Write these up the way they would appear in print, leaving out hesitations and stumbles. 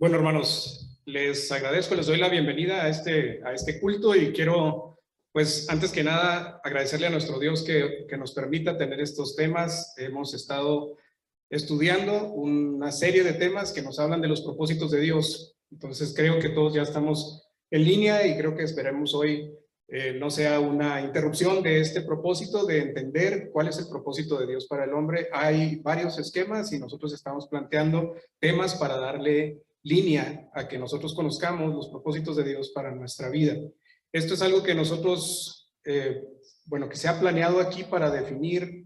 Bueno, hermanos, les agradezco, les doy la bienvenida a este culto y quiero, pues, antes que nada, agradecerle a nuestro Dios que nos permita tener estos temas. Hemos estado estudiando una serie de temas que nos hablan de los propósitos de Dios. Entonces, creo que todos ya estamos en línea y creo que esperemos hoy no sea una interrupción de este propósito, de entender cuál es el propósito de Dios para el hombre. Hay varios esquemas y nosotros estamos planteando temas para darle línea a que nosotros conozcamos los propósitos de Dios para nuestra vida. Esto es algo que nosotros, bueno, que se ha planeado aquí para definir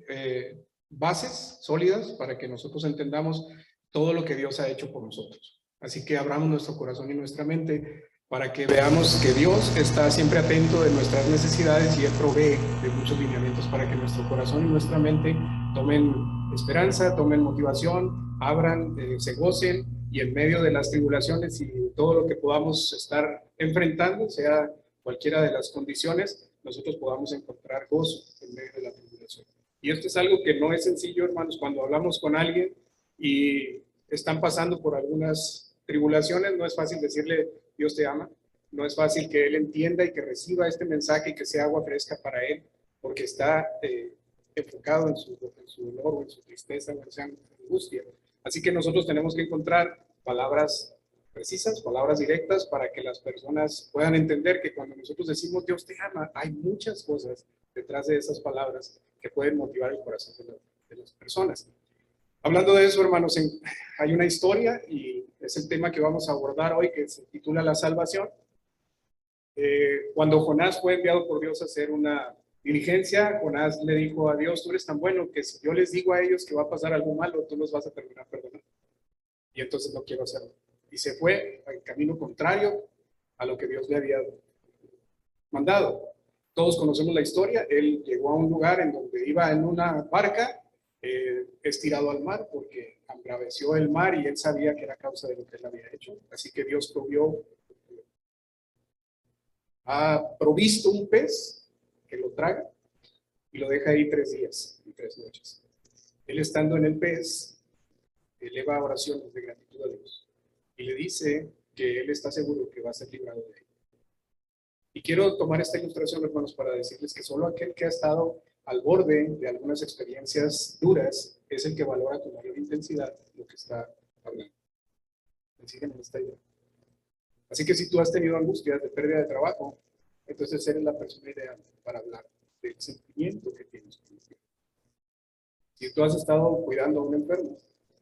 bases sólidas para que nosotros entendamos todo lo que Dios ha hecho por nosotros. Así que abramos nuestro corazón y nuestra mente para que veamos que Dios está siempre atento de nuestras necesidades y Él provee de muchos lineamientos para que nuestro corazón y nuestra mente tomen esperanza, tomen motivación, abran, se gocen y en medio de las tribulaciones y todo lo que podamos estar enfrentando, sea cualquiera de las condiciones, nosotros podamos encontrar gozo en medio de la tribulación. Y esto es algo que no es sencillo, hermanos, cuando hablamos con alguien y están pasando por algunas tribulaciones, no es fácil decirle Dios te ama, no es fácil que Él entienda y que reciba este mensaje y que sea agua fresca para Él, porque está enfocado en su dolor o en su tristeza o en su angustia. Así que nosotros tenemos que encontrar palabras precisas, palabras directas para que las personas puedan entender que cuando nosotros decimos Dios te ama, hay muchas cosas detrás de esas palabras que pueden motivar el corazón de las personas. Hablando de eso, hermanos, hay una historia y es el tema que vamos a abordar hoy que se titula La Salvación. Cuando Jonás fue enviado por Dios a hacer una diligencia, Jonás le dijo a Dios, tú eres tan bueno que si yo les digo a ellos que va a pasar algo malo, tú los vas a terminar perdonando. Y entonces no quiero hacerlo. Y se fue al camino contrario a lo que Dios le había mandado. Todos conocemos la historia. Él llegó a un lugar en donde iba en una barca estirado al mar porque embraveció el mar y él sabía que era causa de lo que él había hecho. Así que Dios ha provisto un pez que lo traga y lo deja ahí 3 días y 3 noches. Él estando en el pez, eleva oraciones de gratitud a Dios y le dice que él está seguro que va a ser librado de él. Y quiero tomar esta ilustración, hermanos, para decirles que solo aquel que ha estado al borde de algunas experiencias duras es el que valora con mayor intensidad lo que está hablando. ¿Me siguen en esta idea? Así que si tú has tenido angustias de pérdida de trabajo, entonces eres la persona ideal para hablar del sentimiento que tienes. Si tú has estado cuidando a un enfermo,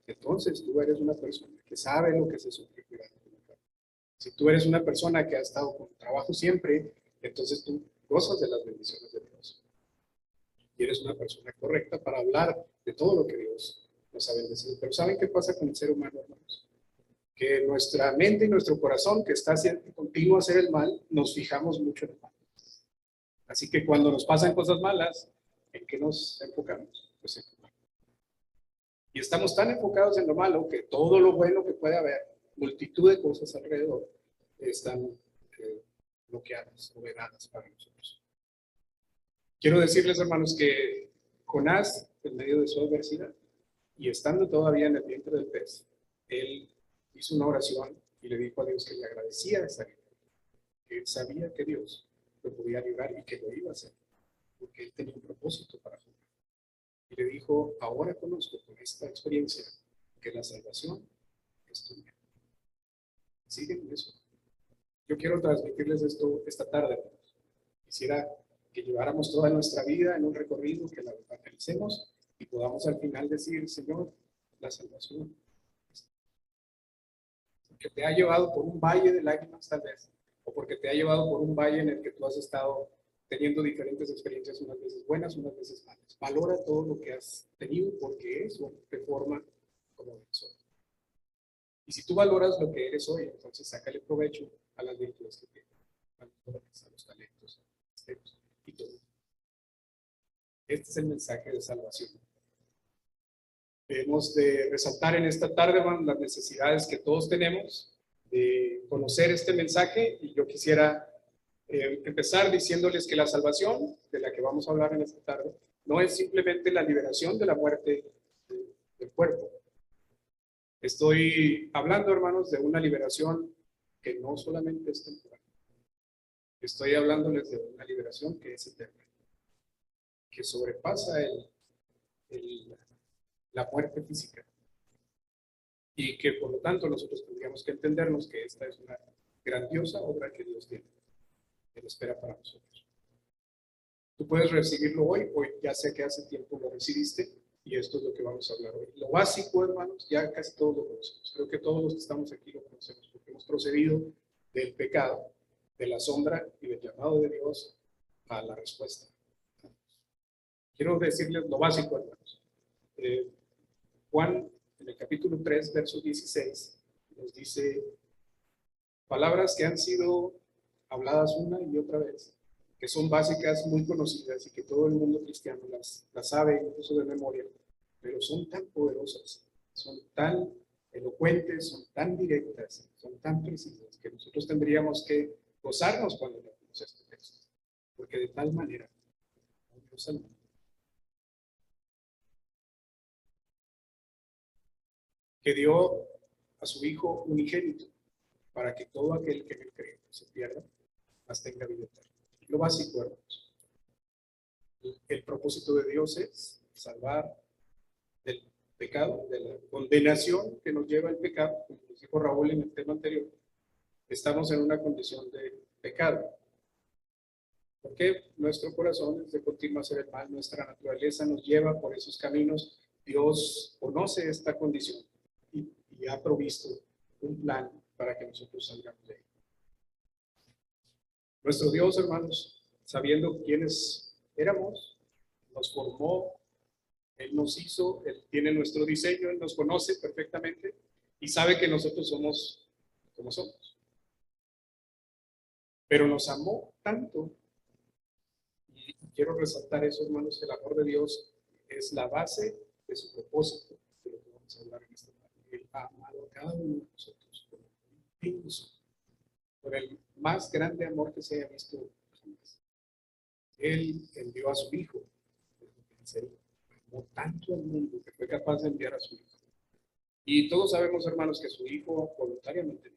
entonces tú eres una persona que sabe lo que se sufre cuidando a un enfermo. Si tú eres una persona que ha estado con trabajo siempre, entonces tú gozas de las bendiciones de Dios. Y eres una persona correcta para hablar de todo lo que Dios nos ha bendecido. Pero ¿saben qué pasa con el ser humano, hermanos? Que nuestra mente y nuestro corazón, que está siempre continuo a hacer el mal, nos fijamos mucho en el mal. Así que cuando nos pasan cosas malas, ¿en qué nos enfocamos? Pues en el mal. Y estamos tan enfocados en lo malo que todo lo bueno que puede haber, multitud de cosas alrededor, están bloqueadas o vedadas para nosotros. Quiero decirles, hermanos, que Jonás, en medio de su adversidad, y estando todavía en el vientre del pez, él hizo una oración y le dijo a Dios que le agradecía esa vida, que él sabía que Dios lo podía librar y que lo iba a hacer, porque él tenía un propósito para Jonás. Y le dijo, ahora conozco con esta experiencia que la salvación es tuya. ¿Siguen eso? Yo quiero transmitirles esto esta tarde. Quisiera que lleváramos toda nuestra vida en un recorrido, que la evangelicemos y podamos al final decir, Señor, la salvación. Porque te ha llevado por un valle de lágrimas tal vez, o porque te ha llevado por un valle en el que tú has estado teniendo diferentes experiencias, unas veces buenas, unas veces malas. Valora todo lo que has tenido porque eso te forma como eres hoy. Y si tú valoras lo que eres hoy, entonces sácale provecho a las virtudes que tienes, a los dones, a los talentos, a los y todo. Este es el mensaje de salvación. Debemos de resaltar en esta tarde, hermanos, las necesidades que todos tenemos de conocer este mensaje, y yo quisiera empezar diciéndoles que la salvación de la que vamos a hablar en esta tarde no es simplemente la liberación de la muerte del cuerpo. Estoy hablando, hermanos, de una liberación que no solamente es temporal. Estoy hablándoles de una liberación que es eterna, que sobrepasa la muerte física. Y que por lo tanto nosotros tendríamos que entendernos que esta es una grandiosa obra que Dios tiene, que Él espera para nosotros. Tú puedes recibirlo hoy, o ya sé que hace tiempo lo recibiste, y esto es lo que vamos a hablar hoy. Lo básico, hermanos, ya casi todos lo conocemos. Creo que todos los que estamos aquí lo conocemos, porque hemos procedido del pecado, de la sombra y del llamado de Dios a la respuesta. Quiero decirles lo básico, hermanos. Juan, en el capítulo 3, verso 16, nos dice palabras que han sido habladas una y otra vez, que son básicas, muy conocidas y que todo el mundo cristiano las sabe, incluso de memoria, pero son tan poderosas, son tan elocuentes, son tan directas, son tan precisas, que nosotros tendríamos que gozarnos cuando leemos estos textos, porque de tal manera Dios al mundo, que dio a su Hijo unigénito, para que todo aquel que en él cree no se pierda, mas tenga vida eterna. Lo básico, hermanos. El propósito de Dios es salvar del pecado, de la condenación que nos lleva el pecado, como nos dijo Raúl en el tema anterior. Estamos en una condición de pecado, porque nuestro corazón es de continuo hacer el mal, nuestra naturaleza nos lleva por esos caminos. Dios conoce esta condición y ha provisto un plan para que nosotros salgamos de ahí. Nuestro Dios, hermanos, sabiendo quiénes éramos, nos formó, Él nos hizo, Él tiene nuestro diseño, Él nos conoce perfectamente y sabe que nosotros somos como somos. Pero nos amó tanto, y quiero resaltar eso, hermanos, que el amor de Dios es la base de su propósito, de lo que vamos a hablar en esta tarde. Él ha amado a cada uno de nosotros por el más grande amor que se haya visto jamás. Él envió a su Hijo, amó tanto al mundo que fue capaz de enviar a su Hijo. Y todos sabemos, hermanos, que su Hijo voluntariamente,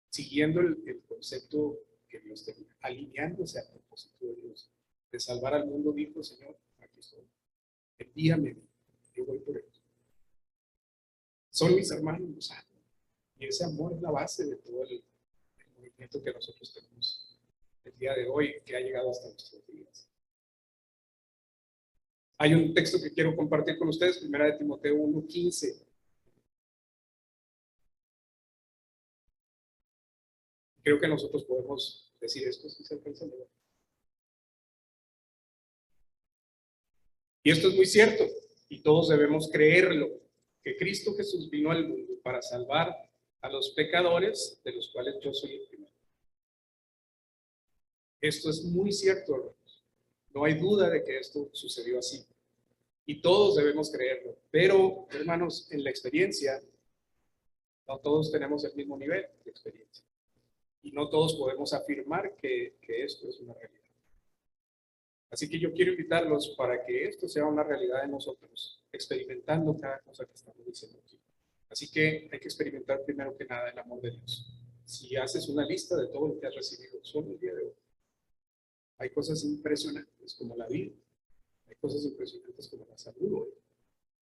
siguiendo el concepto que Dios tenía, alineándose al propósito de Dios, de salvar al mundo, dijo: Señor, aquí estoy, envíame, yo voy por ellos. Son mis hermanos, los amo. Y ese amor es la base de todo el movimiento que nosotros tenemos el día de hoy, que ha llegado hasta nuestros días. Hay un texto que quiero compartir con ustedes, 1 de Timoteo 1:15. Creo que nosotros podemos decir esto sin ser pensadores. Y esto es muy cierto, y todos debemos creerlo, que Cristo Jesús vino al mundo para salvar a los pecadores, de los cuales yo soy el primero. Esto es muy cierto, hermanos. No hay duda de que esto sucedió así. Y todos debemos creerlo. Pero, hermanos, en la experiencia, no todos tenemos el mismo nivel de experiencia. Y no todos podemos afirmar que esto es una realidad. Así que yo quiero invitarlos para que esto sea una realidad de nosotros, experimentando cada cosa que estamos diciendo aquí. Así que hay que experimentar primero que nada el amor de Dios. Si haces una lista de todo lo que has recibido solo el día de hoy, hay cosas impresionantes como la vida, hay cosas impresionantes como la salud hoy,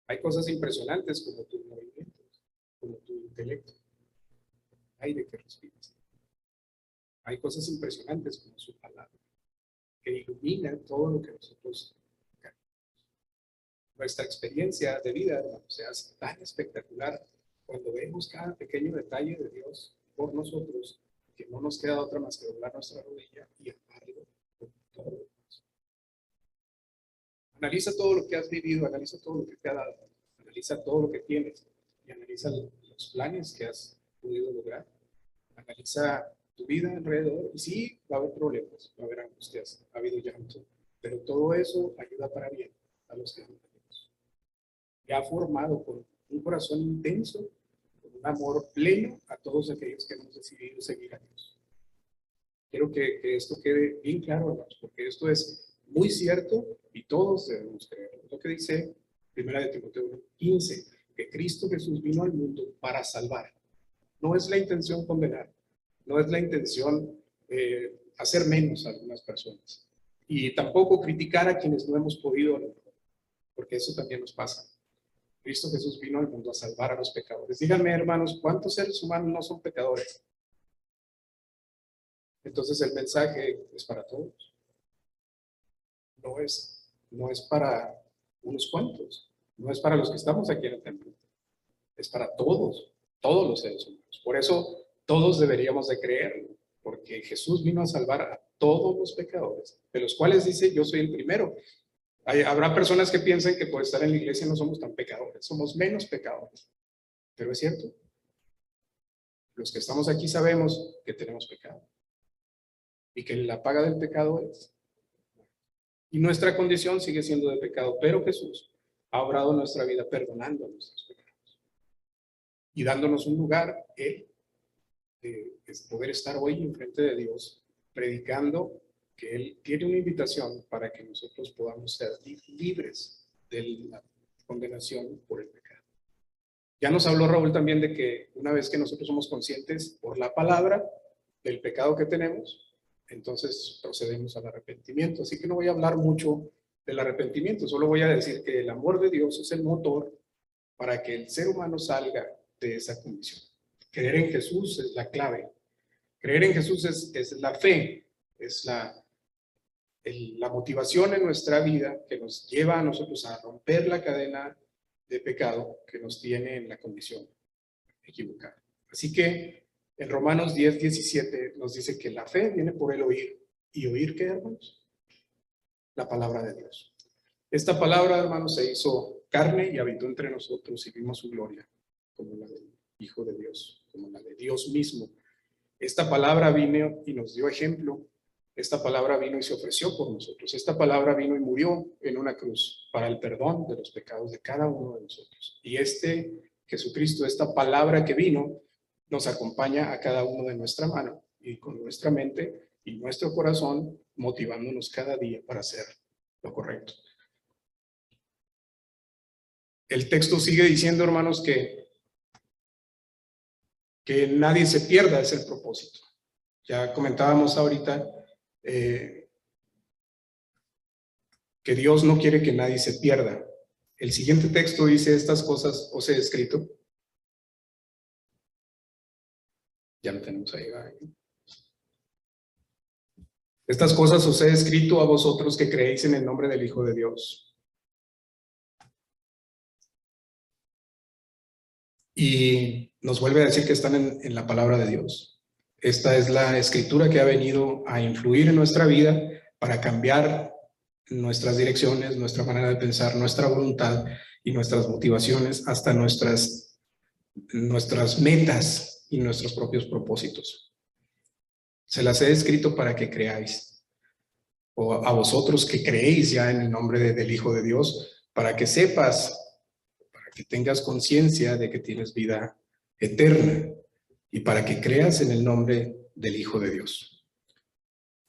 hay cosas impresionantes como tus movimientos, como tu intelecto, el aire que respiras. Hay cosas impresionantes como su palabra, que ilumina todo lo que nosotros cargamos. Nuestra experiencia de vida, hermano, se hace tan espectacular cuando vemos cada pequeño detalle de Dios por nosotros, que no nos queda otra más que doblar nuestra rodilla y amarlo con todo lo demás. Analiza todo lo que has vivido, analiza todo lo que te ha dado, analiza todo lo que tienes y analiza los planes que has podido lograr. Analiza tu vida alrededor y sí, va a haber problemas, va a haber angustias, ha habido llanto, pero todo eso ayuda para bien a los que aman a Dios. Y ha formado con un corazón intenso, con un amor pleno a todos aquellos que hemos decidido seguir a Dios. Quiero que esto quede bien claro, hermanos, porque esto es muy cierto y todos debemos creerlo. Lo que dice 1 de Timoteo 1:15, que Cristo Jesús vino al mundo para salvar. No es la intención condenar, no es la intención hacer menos a algunas personas. Y tampoco criticar a quienes no hemos podido, porque eso también nos pasa. Cristo Jesús vino al mundo a salvar a los pecadores. Díganme, hermanos, ¿cuántos seres humanos no son pecadores? Entonces el mensaje es para todos. No es para unos cuantos. No es para los que estamos aquí en el templo. Es para todos los seres humanos. Por eso todos deberíamos de creerlo, porque Jesús vino a salvar a todos los pecadores, de los cuales dice, yo soy el primero. Habrá personas que piensen que por estar en la iglesia no somos tan pecadores, somos menos pecadores. Pero es cierto. Los que estamos aquí sabemos que tenemos pecado y que la paga del pecado es. Y nuestra condición sigue siendo de pecado, pero Jesús ha obrado nuestra vida perdonando nuestros pecados y dándonos un lugar, de poder estar hoy enfrente de Dios, predicando que Él tiene una invitación para que nosotros podamos ser libres de la condenación por el pecado. Ya nos habló Raúl también de que una vez que nosotros somos conscientes por la palabra del pecado que tenemos, entonces procedemos al arrepentimiento. Así que no voy a hablar mucho del arrepentimiento, solo voy a decir que el amor de Dios es el motor para que el ser humano salga de esa condición. Creer en Jesús es la clave. Creer en Jesús es la fe, es la motivación en nuestra vida que nos lleva a nosotros a romper la cadena de pecado que nos tiene en la condición equivocada. Así que en Romanos 10:17 nos dice que la fe viene por el oír. ¿Y oír qué, hermanos? La palabra de Dios. Esta palabra, hermanos, se hizo carne y habitó entre nosotros y vimos su gloria, como la del Hijo de Dios, como la de Dios mismo. Esta palabra vino y nos dio ejemplo. Esta palabra vino y se ofreció por nosotros. Esta palabra vino y murió en una cruz para el perdón de los pecados de cada uno de nosotros. Y Jesucristo, esta palabra que vino, nos acompaña a cada uno de nuestra mano y con nuestra mente y nuestro corazón, motivándonos cada día para hacer lo correcto. El texto sigue diciendo, hermanos, que nadie se pierda, es el propósito. Ya comentábamos ahorita que Dios no quiere que nadie se pierda. El siguiente texto dice, estas cosas os he escrito. Ya lo tenemos ahí. Estas cosas os he escrito a vosotros que creéis en el nombre del Hijo de Dios. Y nos vuelve a decir que están en la palabra de Dios. Esta es la escritura que ha venido a influir en nuestra vida para cambiar nuestras direcciones, nuestra manera de pensar, nuestra voluntad y nuestras motivaciones hasta nuestras metas y nuestros propios propósitos. Se las he escrito para que creáis, o a vosotros que creéis ya en el nombre del Hijo de Dios, para que sepas, para que tengas conciencia de que tienes vida eterna y para que creas en el nombre del Hijo de Dios.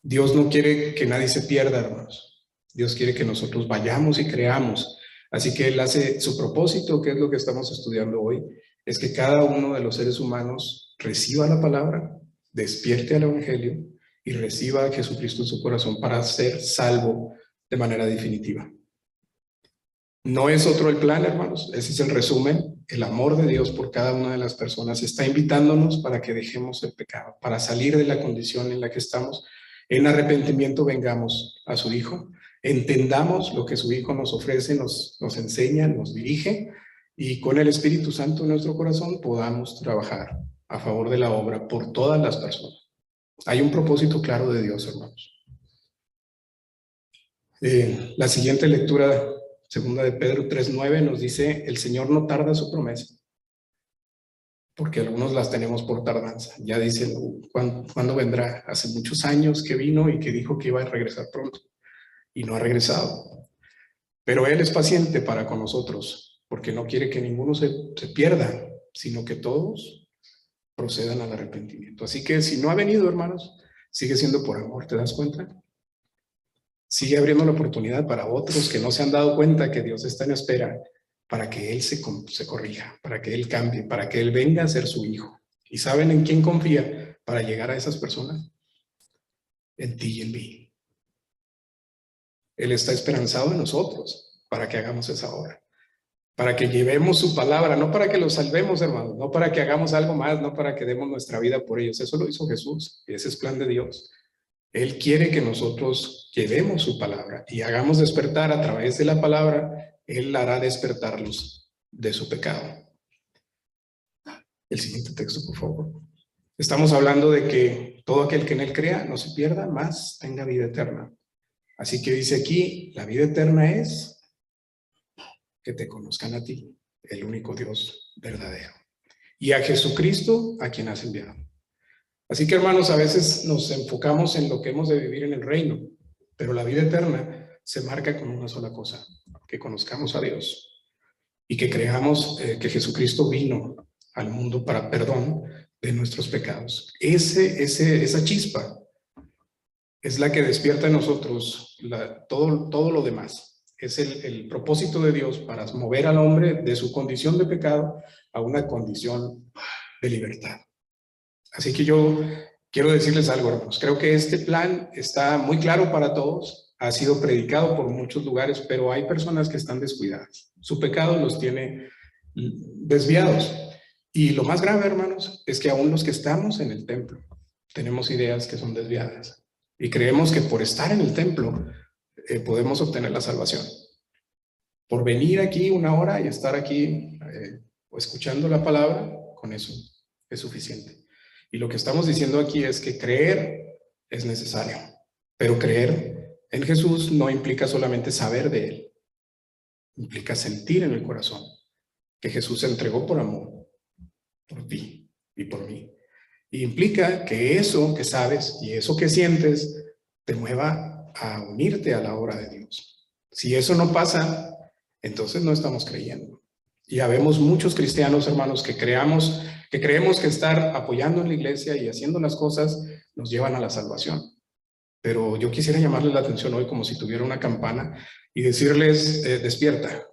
Dios no quiere que nadie se pierda, hermanos. Dios quiere que nosotros vayamos y creamos. Así que Él hace su propósito, que es lo que estamos estudiando hoy, es que cada uno de los seres humanos reciba la palabra, despierte al Evangelio y reciba a Jesucristo en su corazón para ser salvo de manera definitiva. No es otro el plan, hermanos. Ese es el resumen. El amor de Dios por cada una de las personas está invitándonos para que dejemos el pecado, para salir de la condición en la que estamos. En arrepentimiento vengamos a su Hijo, entendamos lo que su Hijo nos ofrece, nos enseña, nos dirige, y con el Espíritu Santo en nuestro corazón podamos trabajar a favor de la obra por todas las personas. Hay un propósito claro de Dios, hermanos. La siguiente lectura, segunda de Pedro 3:9, nos dice, el Señor no tarda su promesa, porque algunos las tenemos por tardanza. Ya dicen, ¿cuándo vendrá? Hace muchos años que vino y que dijo que iba a regresar pronto, y no ha regresado. Pero Él es paciente para con nosotros, porque no quiere que ninguno se pierda, sino que todos procedan al arrepentimiento. Así que si no ha venido, hermanos, sigue siendo por amor, ¿te das cuenta? Sigue abriendo la oportunidad para otros que no se han dado cuenta que Dios está en espera para que Él se corrija, para que Él cambie, para que Él venga a ser su hijo. ¿Y saben en quién confía para llegar a esas personas? En ti y en mí. Él está esperanzado en nosotros para que hagamos esa obra, para que llevemos su palabra, no para que los salvemos, hermanos, no para que hagamos algo más, no para que demos nuestra vida por ellos. Eso lo hizo Jesús, ese es plan de Dios. Él quiere que nosotros llevemos su palabra y hagamos despertar a través de la palabra. Él hará despertarlos de su pecado. El siguiente texto, por favor. Estamos hablando de que todo aquel que en Él crea no se pierda, más tenga vida eterna. Así que dice aquí, la vida eterna es que te conozcan a ti, el único Dios verdadero, y a Jesucristo, a quien has enviado. Así que, hermanos, a veces nos enfocamos en lo que hemos de vivir en el reino, pero la vida eterna se marca con una sola cosa: que conozcamos a Dios y que creamos que Jesucristo vino al mundo para perdón de nuestros pecados. Esa chispa es la que despierta en nosotros todo lo demás. Es el propósito de Dios para mover al hombre de su condición de pecado a una condición de libertad. Así que yo quiero decirles algo, hermanos. Creo que este plan está muy claro para todos, ha sido predicado por muchos lugares, pero hay personas que están descuidadas. Su pecado los tiene desviados. Y lo más grave, hermanos, es que aún los que estamos en el templo tenemos ideas que son desviadas. Y creemos que por estar en el templo podemos obtener la salvación. Por venir aquí una hora y estar aquí escuchando la palabra, con eso es suficiente. Y lo que estamos diciendo aquí es que creer es necesario, pero creer en Jesús no implica solamente saber de Él, implica sentir en el corazón que Jesús se entregó por amor, por ti y por mí. Y implica que eso que sabes y eso que sientes te mueva a unirte a la obra de Dios. Si eso no pasa, entonces no estamos creyendo. Y habemos muchos cristianos, hermanos, que creemos que estar apoyando en la iglesia y haciendo las cosas nos llevan a la salvación. Pero yo quisiera llamarles la atención hoy como si tuviera una campana y decirles, despierta.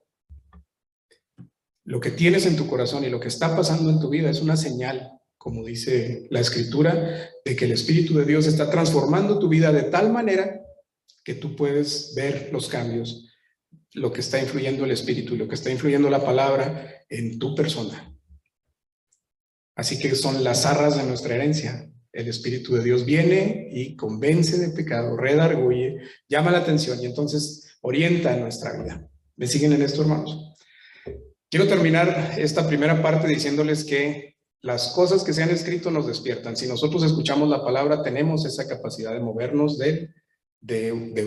Lo que tienes en tu corazón y lo que está pasando en tu vida es una señal, como dice la Escritura, de que el Espíritu de Dios está transformando tu vida de tal manera que tú puedes ver los cambios, lo que está influyendo el Espíritu y lo que está influyendo la palabra en tu persona. Así que son las arras de nuestra herencia. El Espíritu de Dios viene y convence de pecado, redarguye, llama la atención y entonces orienta nuestra vida. ¿Me siguen en esto, hermanos? Quiero terminar esta primera parte diciéndoles que las cosas que se han escrito nos despiertan. Si nosotros escuchamos la palabra, tenemos esa capacidad de movernos de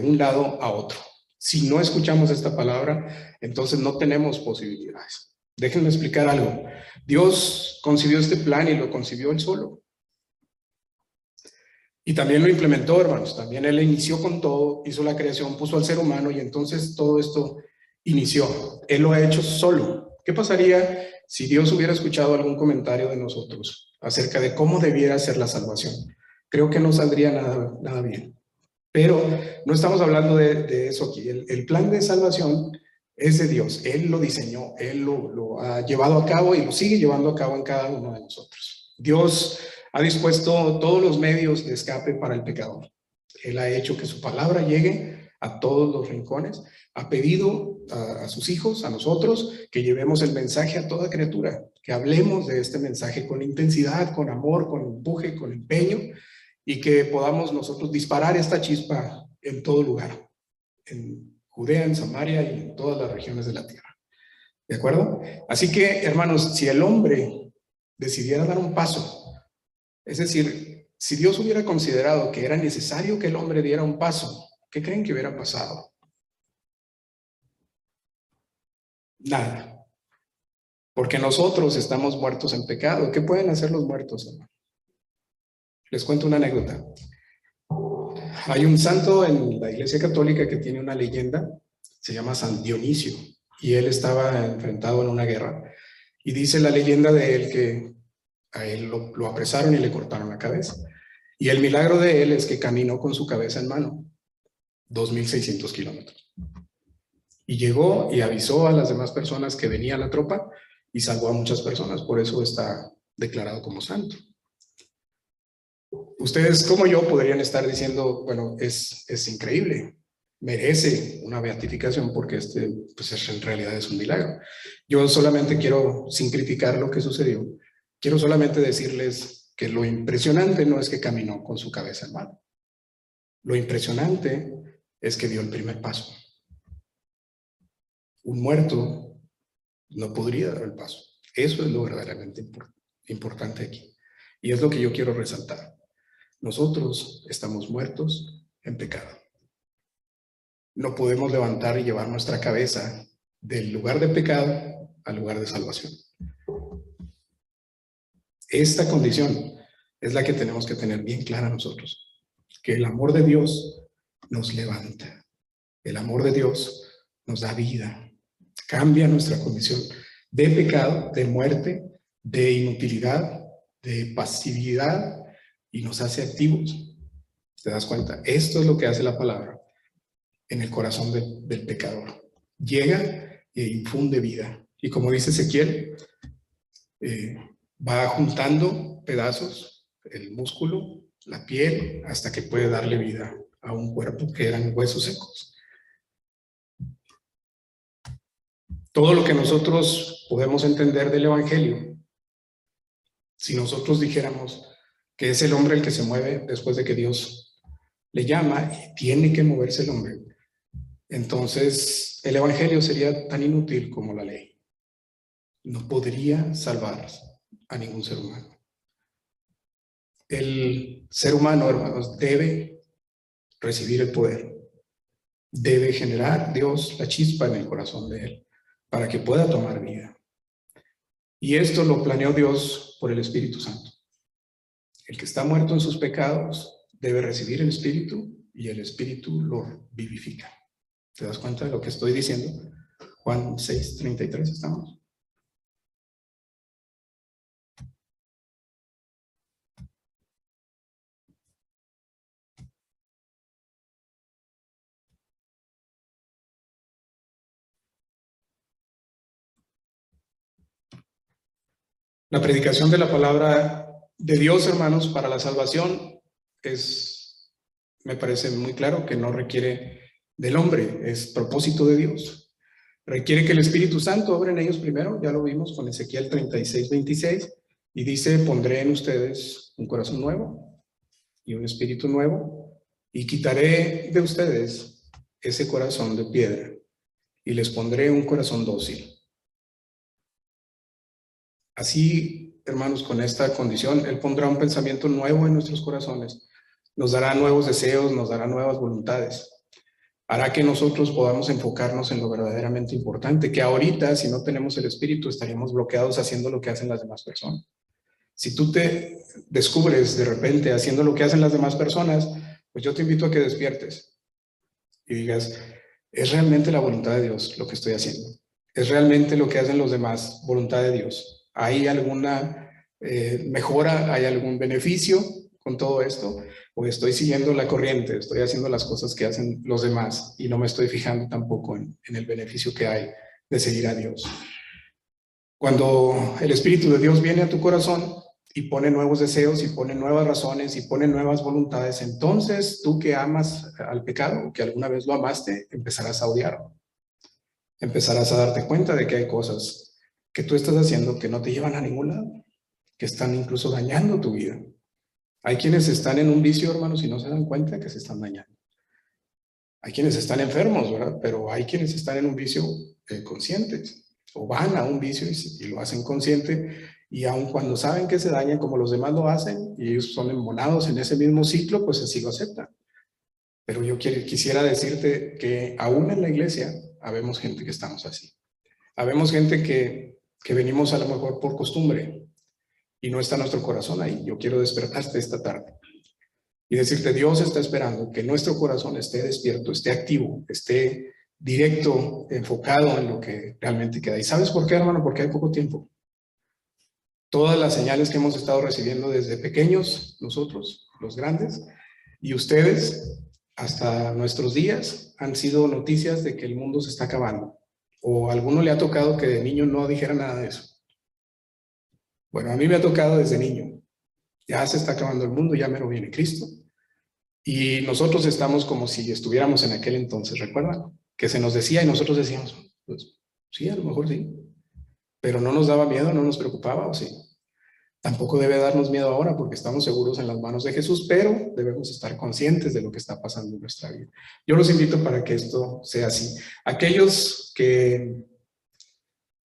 un lado a otro. Si no escuchamos esta palabra, entonces no tenemos posibilidades. Déjenme explicar algo. Dios concibió este plan y lo concibió Él solo. Y también lo implementó, hermanos. También Él inició con todo, hizo la creación, puso al ser humano y entonces todo esto inició. Él lo ha hecho solo. ¿Qué pasaría si Dios hubiera escuchado algún comentario de nosotros acerca de cómo debiera ser la salvación? Creo que no saldría nada bien. Pero no estamos hablando de eso aquí. El plan de salvación es de Dios. Él lo diseñó, Él lo ha llevado a cabo y lo sigue llevando a cabo en cada uno de nosotros. Dios ha dispuesto todos los medios de escape para el pecador. Él ha hecho que su palabra llegue a todos los rincones. Ha pedido a sus hijos, a nosotros, que llevemos el mensaje a toda criatura, que hablemos de este mensaje con intensidad, con amor, con empuje, con empeño, y que podamos nosotros disparar esta chispa en todo lugar, en Judea, en Samaria y en todas las regiones de la tierra. ¿De acuerdo? Así que, hermanos, si el hombre decidiera dar un paso, es decir, si Dios hubiera considerado que era necesario que el hombre diera un paso, ¿qué creen que hubiera pasado? Nada. Porque nosotros estamos muertos en pecado. ¿Qué pueden hacer los muertos, hermano? Les cuento una anécdota. Hay un santo en la Iglesia Católica que tiene una leyenda, se llama San Dionisio, y él estaba enfrentado en una guerra. Y dice la leyenda de él que a él lo apresaron y le cortaron la cabeza. Y el milagro de él es que caminó con su cabeza en mano, 2.600 kilómetros. Y llegó y avisó a las demás personas que venía la tropa y salvó a muchas personas. Por eso está declarado como santo. Ustedes, como yo, podrían estar diciendo, bueno, es increíble, merece una beatificación porque pues en realidad es un milagro. Yo solamente quiero, sin criticar lo que sucedió, quiero solamente decirles que lo impresionante no es que caminó con su cabeza en mano. Lo impresionante es que dio el primer paso. Un muerto no podría dar el paso. Eso es lo verdaderamente importante aquí. Y es lo que yo quiero resaltar. Nosotros estamos muertos en pecado. No podemos levantar y llevar nuestra cabeza del lugar de pecado al lugar de salvación. Esta condición es la que tenemos que tener bien clara nosotros, que el amor de Dios nos levanta. El amor de Dios nos da vida, cambia nuestra condición de pecado, de muerte, de inutilidad, de pasividad y nos hace activos. ¿Te das cuenta? Esto es lo que hace la palabra en el corazón del pecador. Llega e infunde vida. Y como dice Ezequiel, va juntando pedazos, el músculo, la piel, hasta que puede darle vida a un cuerpo que eran huesos secos. Todo lo que nosotros podemos entender del Evangelio, si nosotros dijéramos que es el hombre el que se mueve después de que Dios le llama y tiene que moverse el hombre, entonces el Evangelio sería tan inútil como la ley. No podría salvar a ningún ser humano. El ser humano, hermanos, debe recibir el poder. Debe generar Dios la chispa en el corazón de él para que pueda tomar vida. Y esto lo planeó Dios por el Espíritu Santo. El que está muerto en sus pecados debe recibir el Espíritu y el Espíritu lo vivifica. ¿Te das cuenta de lo que estoy diciendo? Juan 6:33 estamos. La predicación de la palabra de Dios, hermanos, para la salvación me parece muy claro que no requiere del hombre, es propósito de Dios. Requiere que el Espíritu Santo obre en ellos primero, ya lo vimos con Ezequiel 36:26, y dice, pondré en ustedes un corazón nuevo y un espíritu nuevo, y quitaré de ustedes ese corazón de piedra, y les pondré un corazón dócil. Así, hermanos, con esta condición, Él pondrá un pensamiento nuevo en nuestros corazones, nos dará nuevos deseos, nos dará nuevas voluntades, hará que nosotros podamos enfocarnos en lo verdaderamente importante, que ahorita, si no tenemos el Espíritu, estaríamos bloqueados haciendo lo que hacen las demás personas. Si tú te descubres de repente haciendo lo que hacen las demás personas, pues yo te invito a que despiertes y digas, ¿es realmente la voluntad de Dios lo que estoy haciendo? ¿Es realmente lo que hacen los demás voluntad de Dios? ¿Hay alguna mejora? ¿Hay algún beneficio con todo esto? ¿O estoy siguiendo la corriente? ¿Estoy haciendo las cosas que hacen los demás y no me estoy fijando tampoco en el beneficio que hay de seguir a Dios? Cuando el Espíritu de Dios viene a tu corazón y pone nuevos deseos y pone nuevas razones y pone nuevas voluntades, entonces tú que amas al pecado, que alguna vez lo amaste, empezarás a odiarlo. Empezarás a darte cuenta de que hay cosas que tú estás haciendo que no te llevan a ningún lado, que están incluso dañando tu vida. Hay quienes están en un vicio, hermanos, y no se dan cuenta que se están dañando. Hay quienes están enfermos, ¿verdad? Pero hay quienes están en un vicio conscientes, o van a un vicio y lo hacen consciente, y aun cuando saben que se dañan como los demás lo hacen, y ellos son embonados en ese mismo ciclo, pues así lo aceptan. Pero yo quisiera decirte que aún en la iglesia habemos gente que estamos así. Habemos gente que venimos a lo mejor por costumbre y no está nuestro corazón ahí. Yo quiero despertarte esta tarde y decirte, Dios está esperando que nuestro corazón esté despierto, esté activo, esté directo, enfocado en lo que realmente queda. ¿Y sabes por qué, hermano? Porque hay poco tiempo. Todas las señales que hemos estado recibiendo desde pequeños, nosotros, los grandes, y ustedes, hasta nuestros días han sido noticias de que el mundo se está acabando. O a alguno le ha tocado que de niño no dijera nada de eso. Bueno, a mí me ha tocado desde niño. Ya se está acabando el mundo, ya mero viene Cristo. Y nosotros estamos como si estuviéramos en aquel entonces, ¿recuerdan? Que se nos decía y nosotros decíamos, pues sí, a lo mejor sí. Pero no nos daba miedo, no nos preocupaba, ¿o sí? Tampoco debe darnos miedo ahora porque estamos seguros en las manos de Jesús, pero debemos estar conscientes de lo que está pasando en nuestra vida. Yo los invito para que esto sea así. Aquellos que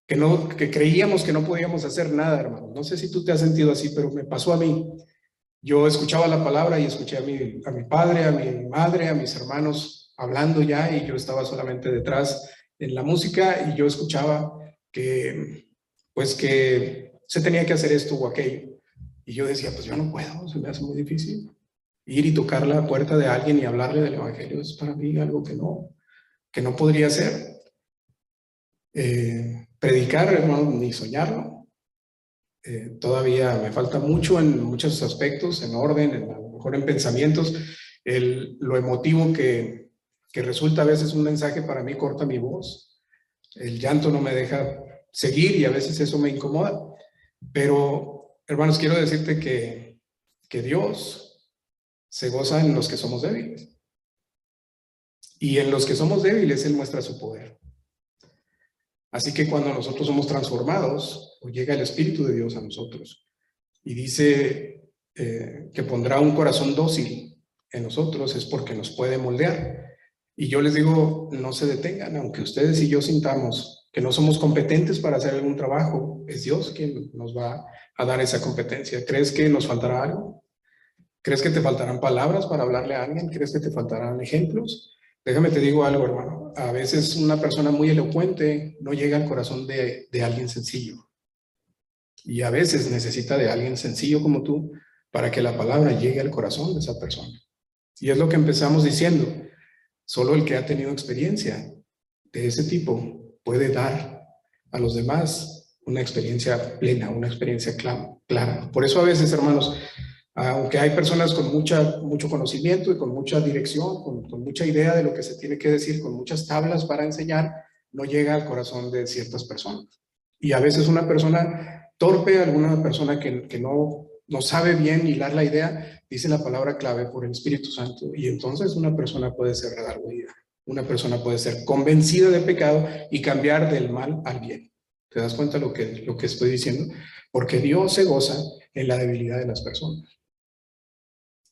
creíamos que no podíamos hacer nada, hermano. No sé si tú te has sentido así, pero me pasó a mí. Yo escuchaba la palabra y escuché a mi padre, a mi madre, a mis hermanos hablando ya, y yo estaba solamente detrás en la música, y yo escuchaba que, pues, que se tenía que hacer esto o aquello. Y yo decía, pues yo no puedo, se me hace muy difícil. Ir y tocar la puerta de alguien y hablarle del evangelio es para mí algo que no podría hacer. Predicar, hermano, ni soñarlo. Todavía me falta mucho en muchos aspectos, en orden, a lo mejor en pensamientos. Lo emotivo que resulta a veces un mensaje para mí corta mi voz. El llanto no me deja seguir y a veces eso me incomoda. Pero, hermanos, quiero decirte que Dios se goza en los que somos débiles. Y en los que somos débiles, Él muestra su poder. Así que cuando nosotros somos transformados, o llega el Espíritu de Dios a nosotros y dice que pondrá un corazón dócil en nosotros, es porque nos puede moldear. Y yo les digo, no se detengan, aunque ustedes y yo sintamos que no somos competentes para hacer algún trabajo, es Dios quien nos va a dar esa competencia. ¿Crees que nos faltará algo? ¿Crees que te faltarán palabras para hablarle a alguien? ¿Crees que te faltarán ejemplos? Déjame te digo algo, hermano. A veces una persona muy elocuente no llega al corazón de alguien sencillo. Y a veces necesita de alguien sencillo como tú para que la palabra llegue al corazón de esa persona. Y es lo que empezamos diciendo. Solo el que ha tenido experiencia de ese tipo puede dar a los demás una experiencia plena, una experiencia clara. Por eso a veces, hermanos, aunque hay personas con mucho conocimiento y con mucha dirección, con mucha idea de lo que se tiene que decir, con muchas tablas para enseñar, no llega al corazón de ciertas personas. Y a veces una persona torpe, alguna persona que no sabe bien hilar la idea, dice la palabra clave por el Espíritu Santo, y entonces una persona puede ser redarguida, una persona puede ser convencida de pecado y cambiar del mal al bien. ¿Te das cuenta lo que estoy diciendo? Porque Dios se goza en la debilidad de las personas.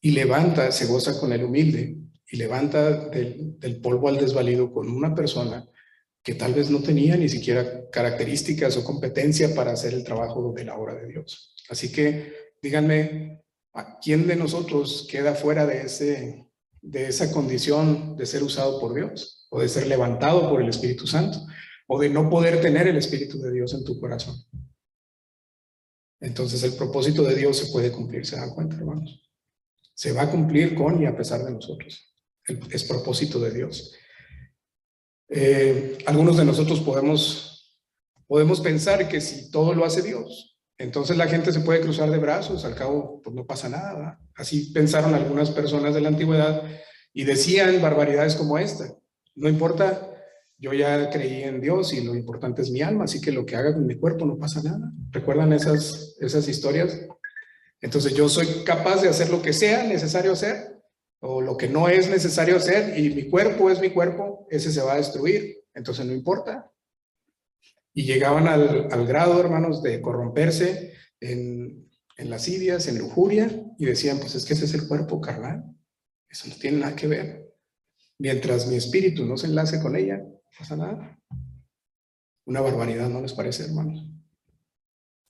Y se goza con el humilde, y levanta del polvo al desvalido con una persona que tal vez no tenía ni siquiera características o competencia para hacer el trabajo de la obra de Dios. Así que díganme, ¿a quién de nosotros queda fuera de esa condición de ser usado por Dios? O de ser levantado por el Espíritu Santo, o de no poder tener el Espíritu de Dios en tu corazón. Entonces el propósito de Dios se puede cumplir, ¿se dan cuenta, hermanos? Se va a cumplir con y a pesar de nosotros. Es propósito de Dios. Algunos de nosotros podemos pensar que si todo lo hace Dios, entonces la gente se puede cruzar de brazos, al cabo pues no pasa nada, ¿verdad? Así pensaron algunas personas de la antigüedad y decían barbaridades como esta: no importa, yo ya creí en Dios y lo importante es mi alma, así que lo que haga con mi cuerpo no pasa nada. ¿Recuerdan esas historias? Entonces yo soy capaz de hacer lo que sea necesario hacer, o lo que no es necesario hacer, y mi cuerpo es mi cuerpo, ese se va a destruir, entonces no importa. Y llegaban al grado, hermanos, de corromperse en lascivias, en lujuria, y decían, pues es que ese es el cuerpo carnal, eso no tiene nada que ver. Mientras mi espíritu no se enlace con ella, no pasa nada. Una barbaridad, ¿no les parece, hermanos?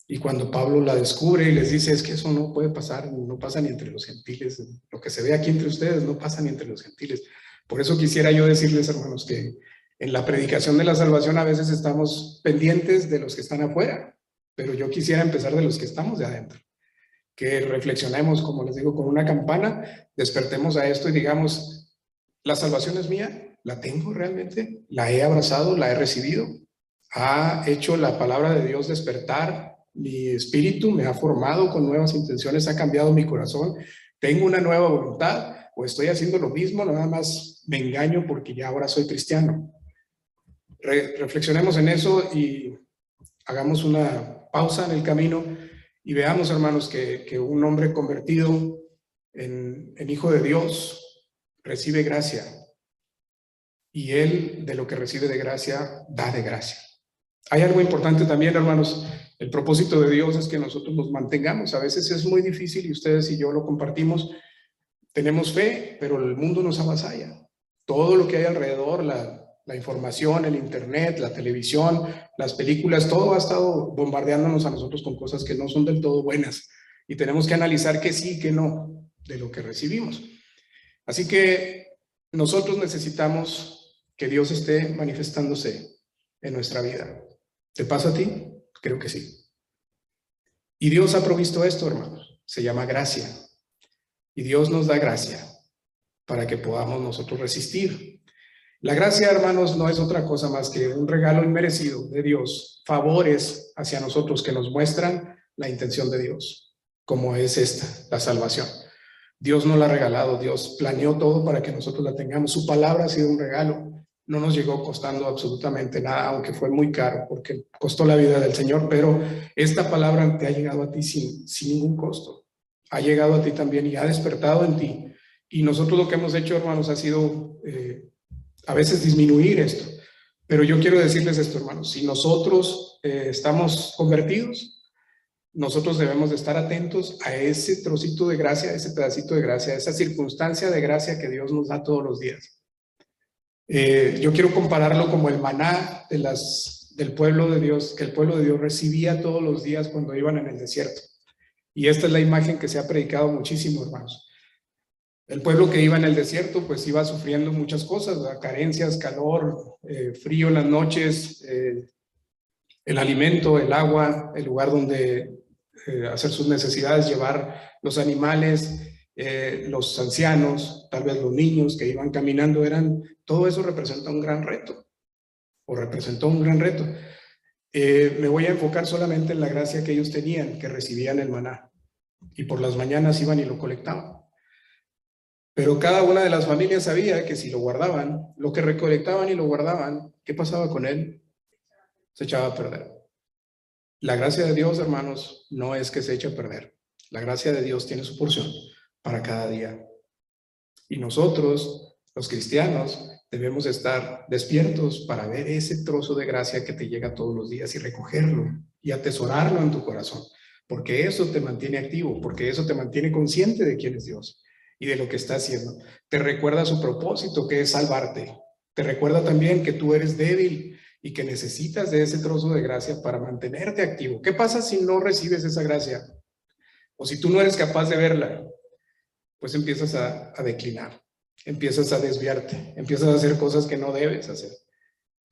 Y cuando Pablo la descubre y les dice, es que eso no puede pasar, no pasa ni entre los gentiles, lo que se ve aquí entre ustedes no pasa ni entre los gentiles. Por eso quisiera yo decirles, hermanos, que en la predicación de la salvación a veces estamos pendientes de los que están afuera, pero yo quisiera empezar de los que estamos de adentro. Que reflexionemos, como les digo, con una campana, despertemos a esto y digamos, la salvación es mía, la tengo realmente, la he abrazado, la he recibido, ha hecho la palabra de Dios despertar mi espíritu, me ha formado con nuevas intenciones, ha cambiado mi corazón, tengo una nueva voluntad, o estoy haciendo lo mismo, nada más me engaño porque ya ahora soy cristiano. Reflexionemos en eso y hagamos una pausa en el camino y veamos, hermanos, que un hombre convertido en hijo de Dios recibe gracia, y él, de lo que recibe de gracia, da de gracia. Hay algo importante también, hermanos. El propósito de Dios es que nosotros nos mantengamos. A veces es muy difícil y ustedes y yo lo compartimos. Tenemos fe, pero el mundo nos avasalla. Todo lo que hay alrededor, la información, el internet, la televisión, las películas, todo ha estado bombardeándonos a nosotros con cosas que no son del todo buenas. Y tenemos que analizar que sí, que no, de lo que recibimos. Así que nosotros necesitamos que Dios esté manifestándose en nuestra vida. ¿Te pasa a ti? Creo que sí. Y Dios ha provisto esto, hermanos. Se llama gracia. Y Dios nos da gracia para que podamos nosotros resistir. La gracia, hermanos, no es otra cosa más que un regalo inmerecido de Dios, favores hacia nosotros que nos muestran la intención de Dios, como es esta, la salvación. Dios nos la ha regalado, Dios planeó todo para que nosotros la tengamos. Su palabra ha sido un regalo. No nos llegó costando absolutamente nada, aunque fue muy caro, porque costó la vida del Señor, pero esta palabra te ha llegado a ti sin ningún costo. Ha llegado a ti también y ha despertado en ti. Y nosotros lo que hemos hecho, hermanos, ha sido a veces disminuir esto. Pero yo quiero decirles esto, hermanos. Si nosotros estamos convertidos, nosotros debemos de estar atentos a ese trocito de gracia, a ese pedacito de gracia, a esa circunstancia de gracia que Dios nos da todos los días. Yo quiero compararlo como el maná del pueblo de Dios, que el pueblo de Dios recibía todos los días cuando iban en el desierto. Y esta es la imagen que se ha predicado muchísimo, hermanos. El pueblo que iba en el desierto, pues iba sufriendo muchas cosas, carencias, calor, frío en las noches, el alimento, el agua, el lugar donde hacer sus necesidades, llevar los animales, los ancianos, tal vez los niños que iban caminando, todo eso representa un gran reto, o representó un gran reto. Me voy a enfocar solamente en la gracia que ellos tenían, que recibían el maná, y por las mañanas iban y lo colectaban. Pero cada una de las familias sabía que si lo guardaban, lo que recolectaban y lo guardaban, ¿qué pasaba con él? Se echaba a perder. La gracia de Dios, hermanos, no es que se eche a perder. La gracia de Dios tiene su porción para cada día. Y nosotros, los cristianos, debemos estar despiertos para ver ese trozo de gracia que te llega todos los días y recogerlo y atesorarlo en tu corazón. Porque eso te mantiene activo, porque eso te mantiene consciente de quién es Dios y de lo que está haciendo. Te recuerda su propósito, que es salvarte. Te recuerda también que tú eres débil y que necesitas de ese trozo de gracia para mantenerte activo. ¿Qué pasa si no recibes esa gracia? O si tú no eres capaz de verla, pues empiezas a declinar, empiezas a desviarte, empiezas a hacer cosas que no debes hacer.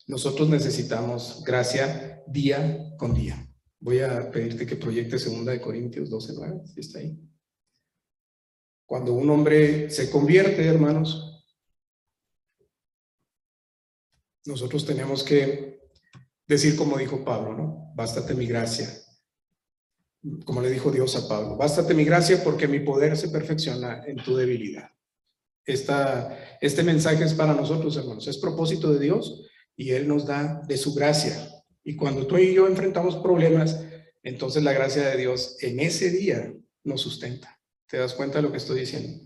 Nosotros necesitamos gracia día con día. Voy a pedirte que proyectes 2 Corintios 12:9, ¿sí está ahí? Cuando un hombre se convierte, hermanos, nosotros tenemos que decir como dijo Pablo, ¿no? Bástate mi gracia. Como le dijo Dios a Pablo, bástate mi gracia porque mi poder se perfecciona en tu debilidad. Este mensaje es para nosotros, hermanos, es propósito de Dios y Él nos da de su gracia. Y cuando tú y yo enfrentamos problemas, entonces la gracia de Dios en ese día nos sustenta. ¿Te das cuenta de lo que estoy diciendo?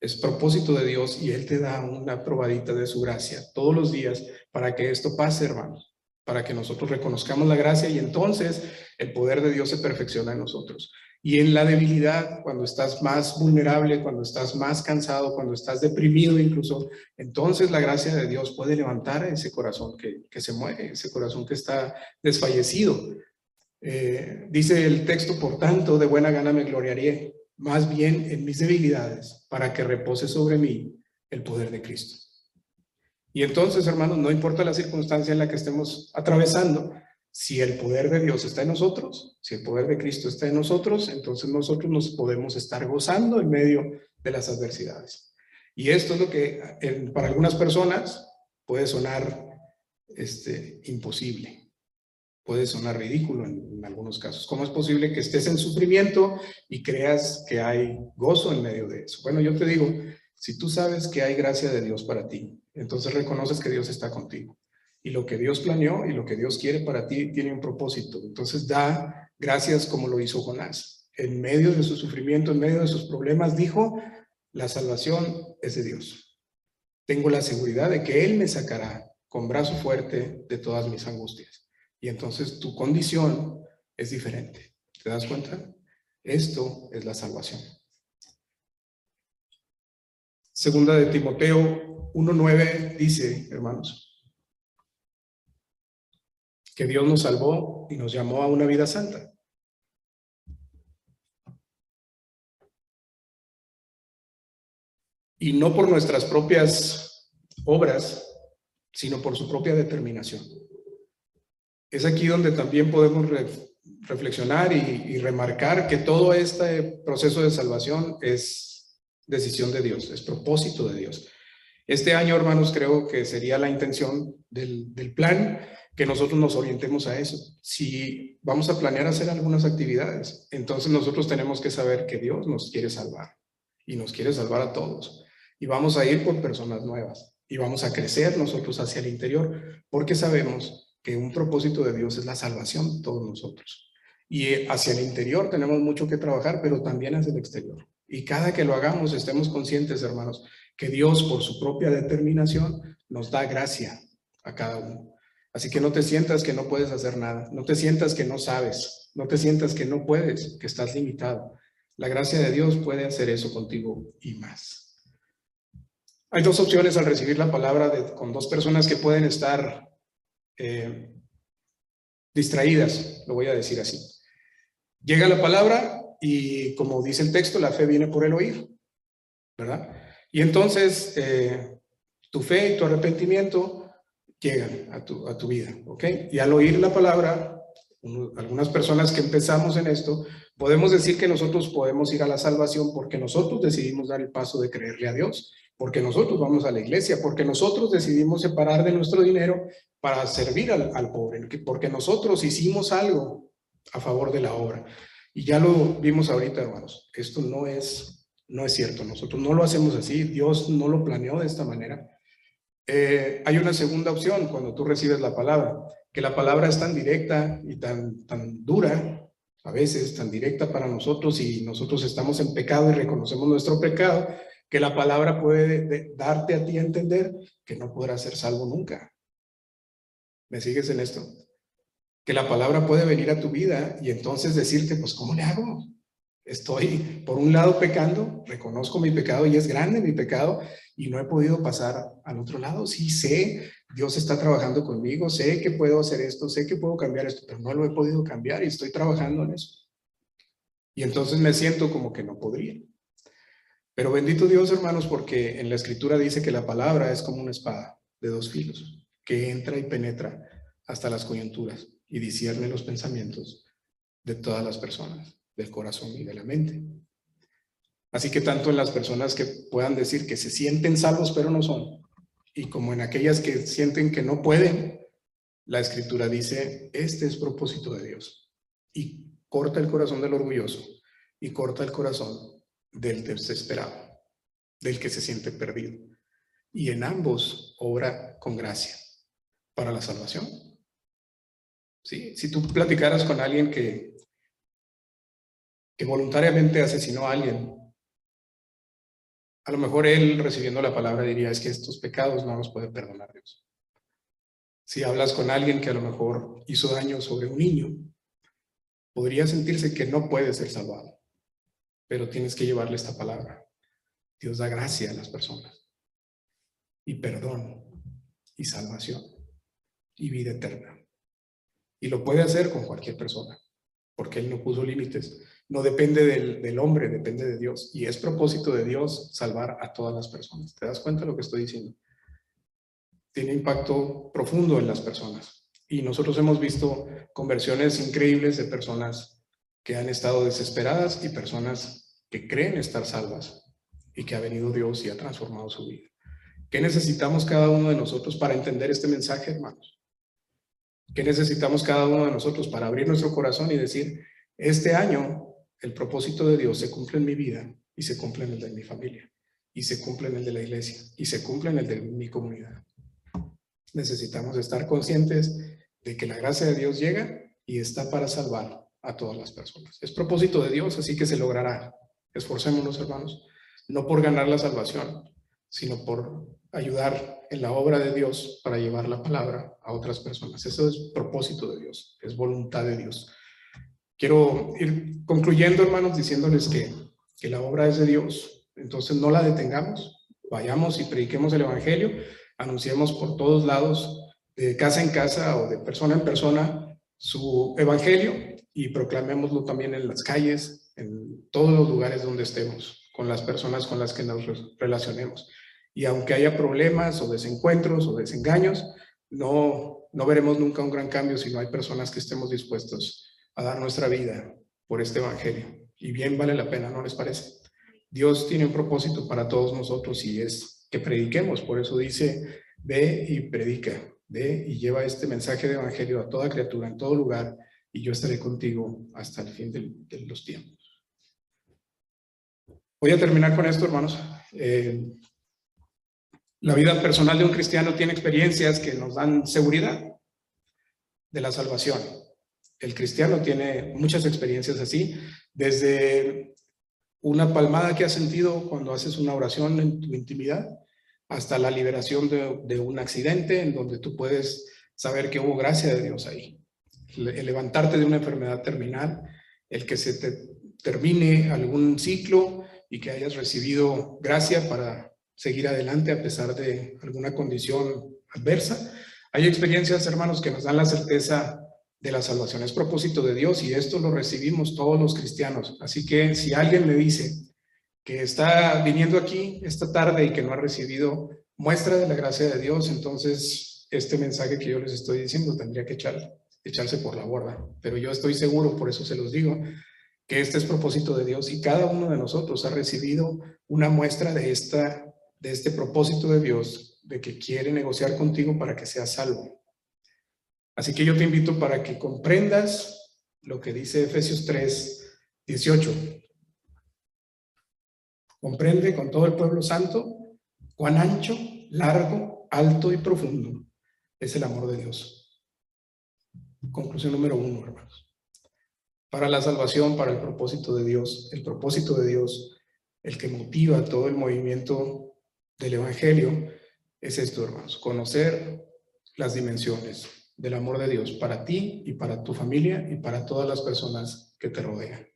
Es propósito de Dios y Él te da una probadita de su gracia todos los días para que esto pase, hermanos, para que nosotros reconozcamos la gracia y entonces el poder de Dios se perfecciona en nosotros. Y en la debilidad, cuando estás más vulnerable, cuando estás más cansado, cuando estás deprimido incluso, entonces la gracia de Dios puede levantar ese corazón que se muere, ese corazón que está desfallecido. Dice el texto, por tanto, de buena gana me gloriaré, más bien en mis debilidades, para que repose sobre mí el poder de Cristo. Y entonces, hermanos, no importa la circunstancia en la que estemos atravesando, si el poder de Dios está en nosotros, si el poder de Cristo está en nosotros, entonces nosotros nos podemos estar gozando en medio de las adversidades. Y esto es lo que para algunas personas puede sonar imposible, puede sonar ridículo en algunos casos. ¿Cómo es posible que estés en sufrimiento y creas que hay gozo en medio de eso? Bueno, yo te digo, Si tú sabes que hay gracia de Dios para ti, entonces reconoces que Dios está contigo. Y lo que Dios planeó y lo que Dios quiere para ti tiene un propósito. Entonces da gracias como lo hizo Jonás. En medio de su sufrimiento, en medio de sus problemas, dijo, la salvación es de Dios. Tengo la seguridad de que Él me sacará con brazo fuerte de todas mis angustias. Y entonces tu condición es diferente. ¿Te das cuenta? Esto es la salvación. Segunda de Timoteo 1:9 dice, hermanos, que Dios nos salvó y nos llamó a una vida santa. Y no por nuestras propias obras, sino por su propia determinación. Es aquí donde también podemos reflexionar y remarcar que todo este proceso de salvación es decisión de Dios, es propósito de Dios. Este año, hermanos, creo que sería la intención del plan que nosotros nos orientemos a eso. Si vamos a planear hacer algunas actividades, entonces nosotros tenemos que saber que Dios nos quiere salvar y nos quiere salvar a todos. Y vamos a ir por personas nuevas y vamos a crecer nosotros hacia el interior porque sabemos que un propósito de Dios es la salvación de todos nosotros. Y hacia el interior tenemos mucho que trabajar, pero también hacia el exterior. Y cada que lo hagamos, estemos conscientes, hermanos, que Dios, por su propia determinación, nos da gracia a cada uno. Así que no te sientas que no puedes hacer nada, no te sientas que no sabes, no te sientas que no puedes, que estás limitado. La gracia de Dios puede hacer eso contigo y más. Hay dos opciones al recibir la palabra con dos personas que pueden estar distraídas, lo voy a decir así. Llega la palabra y, como dice el texto, la fe viene por el oír, ¿verdad? Y entonces tu fe y tu arrepentimiento llegan a tu vida, ¿ok? Y al oír la palabra, algunas personas que empezamos en esto, podemos decir que nosotros podemos ir a la salvación porque nosotros decidimos dar el paso de creerle a Dios, porque nosotros vamos a la iglesia, porque nosotros decidimos separar de nuestro dinero para servir al pobre, porque nosotros hicimos algo a favor de la obra. Y ya lo vimos ahorita, hermanos, esto no es cierto, nosotros no lo hacemos así, Dios no lo planeó de esta manera. Hay una segunda opción cuando tú recibes la palabra, que la palabra es tan directa y tan dura, a veces tan directa para nosotros, y nosotros estamos en pecado y reconocemos nuestro pecado, que la palabra puede darte a ti a entender que no podrás ser salvo nunca. ¿Me sigues en esto? Que la palabra puede venir a tu vida y entonces decirte, pues, ¿cómo le hago? Estoy, por un lado, pecando, reconozco mi pecado y es grande mi pecado y no he podido pasar al otro lado. Sí, sé, Dios está trabajando conmigo, sé que puedo hacer esto, sé que puedo cambiar esto, pero no lo he podido cambiar y estoy trabajando en eso. Y entonces me siento como que no podría. Pero bendito Dios, hermanos, porque en la Escritura dice que la palabra es como una espada de dos filos, que entra y penetra hasta las coyunturas y discierne los pensamientos de todas las personas, del corazón y de la mente. Así que tanto en las personas que puedan decir que se sienten salvos pero no son, y como en aquellas que sienten que no pueden, la Escritura dice, este es propósito de Dios. Y corta el corazón del orgulloso y corta el corazón del desesperado, del que se siente perdido. Y en ambos obra con gracia para la salvación. ¿Sí? Si tú platicaras con alguien que voluntariamente asesinó a alguien, a lo mejor él, recibiendo la palabra, diría, es que estos pecados no los puede perdonar Dios. Si hablas con alguien que a lo mejor hizo daño sobre un niño, podría sentirse que no puede ser salvado, pero tienes que llevarle esta palabra. Dios da gracia a las personas, y perdón, y salvación, y vida eterna. Y lo puede hacer con cualquier persona, porque Él no puso límites. No depende del hombre, depende de Dios. Y es propósito de Dios salvar a todas las personas. ¿Te das cuenta de lo que estoy diciendo? Tiene impacto profundo en las personas. Y nosotros hemos visto conversiones increíbles de personas que han estado desesperadas y personas que creen estar salvas y que ha venido Dios y ha transformado su vida. ¿Qué necesitamos cada uno de nosotros para entender este mensaje, hermanos? ¿Qué necesitamos cada uno de nosotros para abrir nuestro corazón y decir, este año el propósito de Dios se cumple en mi vida y se cumple en el de mi familia? y se cumple en el de la iglesia, y se cumple en el de mi comunidad. Necesitamos estar conscientes de que la gracia de Dios llega y está para salvar a todas las personas. Es propósito de Dios, así que se logrará. Esforcémonos, hermanos, no por ganar la salvación, sino por ayudar en la obra de Dios para llevar la palabra a otras personas. Eso es propósito de Dios, es voluntad de Dios. Quiero ir concluyendo, hermanos, diciéndoles que la obra es de Dios, entonces no la detengamos, vayamos y prediquemos el evangelio, anunciemos por todos lados, de casa en casa o de persona en persona, su evangelio y proclamémoslo también en las calles, en todos los lugares donde estemos, con las personas con las que nos relacionemos. Y aunque haya problemas o desencuentros o desengaños, no veremos nunca un gran cambio si no hay personas que estemos dispuestos a dar nuestra vida por este evangelio. Y bien vale la pena, ¿no les parece? Dios tiene un propósito para todos nosotros y es que prediquemos. Por eso dice, ve y predica, ve y lleva este mensaje de evangelio a toda criatura, en todo lugar, y yo estaré contigo hasta el fin de los tiempos. Voy a terminar con esto, hermanos. La vida personal de un cristiano tiene experiencias que nos dan seguridad de la salvación. El cristiano tiene muchas experiencias así, desde una palmada que has sentido cuando haces una oración en tu intimidad, hasta la liberación de un accidente en donde tú puedes saber que hubo gracia de Dios ahí. El levantarte de una enfermedad terminal, el que se te termine algún ciclo y que hayas recibido gracia para seguir adelante a pesar de alguna condición adversa. Hay experiencias, hermanos, que nos dan la certeza de la salvación. Es propósito de Dios y esto lo recibimos todos los cristianos. Así que si alguien me dice que está viniendo aquí esta tarde y que no ha recibido muestra de la gracia de Dios, entonces este mensaje que yo les estoy diciendo tendría que echarse por la borda. Pero yo estoy seguro, por eso se los digo, que este es propósito de Dios y cada uno de nosotros ha recibido una muestra de este propósito de Dios, de que quiere negociar contigo para que seas salvo. Así que yo te invito para que comprendas lo que dice Efesios 3:18. Comprende con todo el pueblo santo cuán ancho, largo, alto y profundo es el amor de Dios. Conclusión número 1, hermanos. Para la salvación, para el propósito de Dios, el que motiva todo el movimiento del evangelio, es esto, hermanos: conocer las dimensiones del amor de Dios para ti y para tu familia y para todas las personas que te rodean.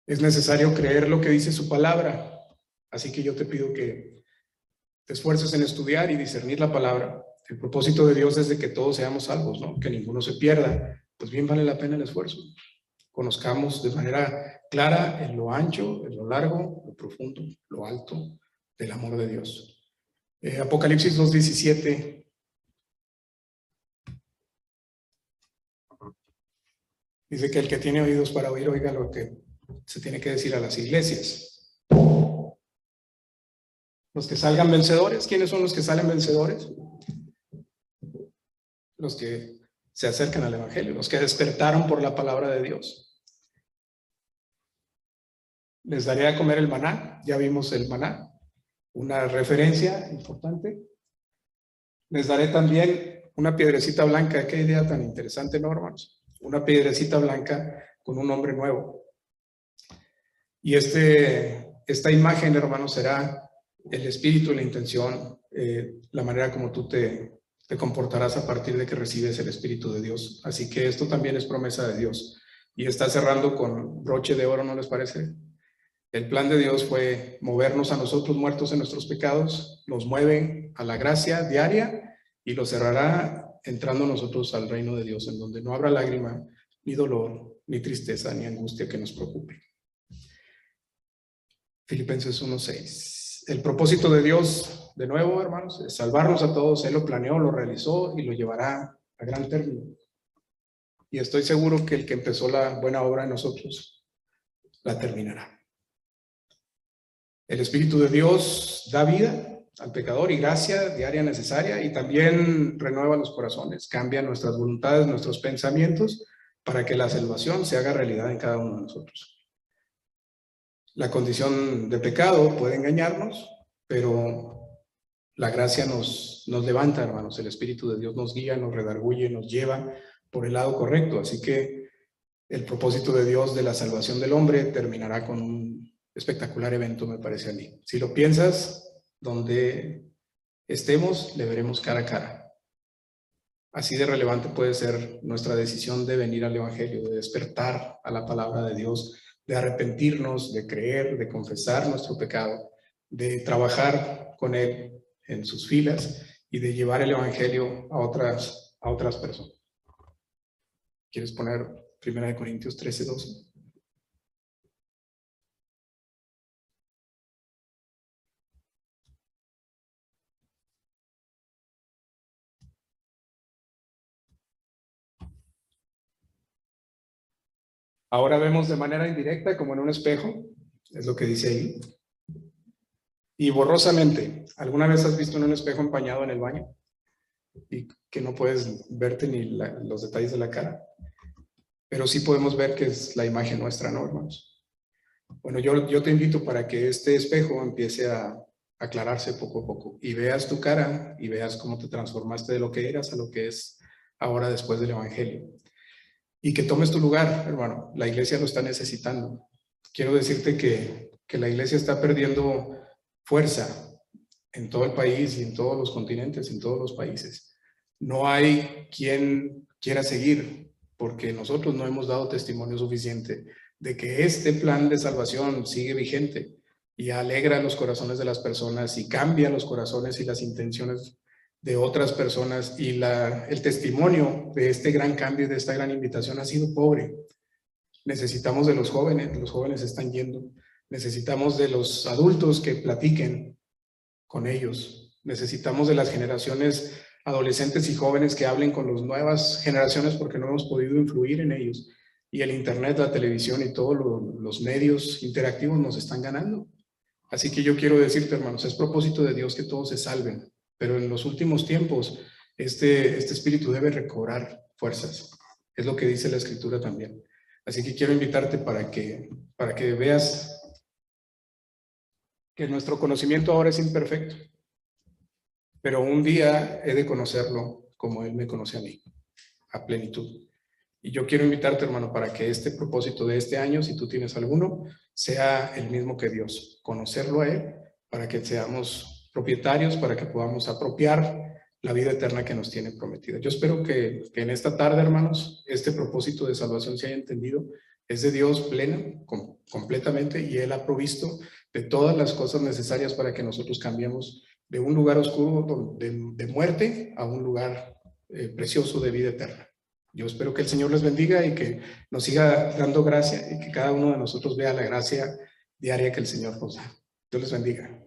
Es necesario creer lo que dice su palabra, así que yo te pido que te esfuerces en estudiar y discernir la palabra. El propósito de Dios es de que todos seamos salvos, ¿no? Que ninguno se pierda. Pues bien vale la pena el esfuerzo. Conozcamos de manera clara en lo ancho, en lo largo, lo profundo, lo alto del amor de Dios. Apocalipsis 2:17. Dice que el que tiene oídos para oír, oiga lo que se tiene que decir a las iglesias. Los que salgan vencedores. ¿Quiénes son los que salen vencedores? Los que se acercan al evangelio, los que despertaron por la palabra de Dios. Les daré a comer el maná. Ya vimos el maná, una referencia importante. Les daré también una piedrecita blanca. Qué idea tan interesante, ¿no, hermanos? Una piedrecita blanca con un nombre nuevo. Y esta imagen, hermanos, será el espíritu y la intención, la manera como tú te comportarás a partir de que recibes el Espíritu de Dios. Así que esto también es promesa de Dios. Y está cerrando con broche de oro, ¿no les parece? El plan de Dios fue movernos a nosotros muertos en nuestros pecados, nos mueve a la gracia diaria y lo cerrará entrando nosotros al reino de Dios, en donde no habrá lágrima, ni dolor, ni tristeza, ni angustia que nos preocupe. Filipenses 1:6. El propósito de Dios, de nuevo, hermanos, es salvarnos a todos. Él lo planeó, lo realizó y lo llevará a gran término. Y estoy seguro que el que empezó la buena obra en nosotros, la terminará. El Espíritu de Dios da vida al pecador y gracia diaria necesaria, y también renueva los corazones, cambia nuestras voluntades, nuestros pensamientos, para que la salvación se haga realidad en cada uno de nosotros. La condición de pecado puede engañarnos, pero la gracia nos levanta, hermanos. El Espíritu de Dios nos guía, nos redarguye, nos lleva por el lado correcto. Así que el propósito de Dios de la salvación del hombre terminará con un espectacular evento, me parece a mí. Si lo piensas, donde estemos, le veremos cara a cara. Así de relevante puede ser nuestra decisión de venir al Evangelio, de despertar a la palabra de Dios, de arrepentirnos, de creer, de confesar nuestro pecado, de trabajar con Él en sus filas y de llevar el Evangelio a otras personas. ¿Quieres poner 1 Corintios 13:12? Ahora vemos de manera indirecta como en un espejo, es lo que dice ahí. Y borrosamente, ¿alguna vez has visto en un espejo empañado en el baño? Y que no puedes verte ni los detalles de la cara. Pero sí podemos ver que es la imagen nuestra, ¿no, hermanos? Bueno, yo te invito para que este espejo empiece a aclararse poco a poco y veas tu cara y veas cómo te transformaste de lo que eras a lo que es ahora después del Evangelio. Y que tomes tu lugar, hermano. La iglesia lo está necesitando. Quiero decirte que la iglesia está perdiendo fuerza en todo el país y en todos los continentes, en todos los países. No hay quien quiera seguir, porque nosotros no hemos dado testimonio suficiente de que este plan de salvación sigue vigente y alegra los corazones de las personas y cambia los corazones y las intenciones de otras personas, y el testimonio de este gran cambio y de esta gran invitación ha sido pobre. Necesitamos de los jóvenes están yendo. Necesitamos de los adultos que platiquen con ellos. Necesitamos de las generaciones adolescentes y jóvenes que hablen con las nuevas generaciones, porque no hemos podido influir en ellos. Y el internet, la televisión y todos los medios interactivos nos están ganando. Así que yo quiero decirte, hermanos, es propósito de Dios que todos se salven, pero en los últimos tiempos este espíritu debe recobrar fuerzas. Es lo que dice la Escritura también. Así que quiero invitarte para que veas que nuestro conocimiento ahora es imperfecto, pero un día he de conocerlo como Él me conoce a mí, a plenitud. Y yo quiero invitarte, hermano, para que este propósito de este año, si tú tienes alguno, sea el mismo que Dios, conocerlo a Él, para que seamos propietarios, para que podamos apropiar la vida eterna que nos tiene prometida. Yo espero que en esta tarde, hermanos, este propósito de salvación se haya entendido. Es de Dios plena, completamente, y Él ha provisto de todas las cosas necesarias para que nosotros cambiemos de un lugar oscuro de muerte a un lugar precioso de vida eterna. Yo espero que el Señor les bendiga y que nos siga dando gracia y que cada uno de nosotros vea la gracia diaria que el Señor nos da. Dios les bendiga.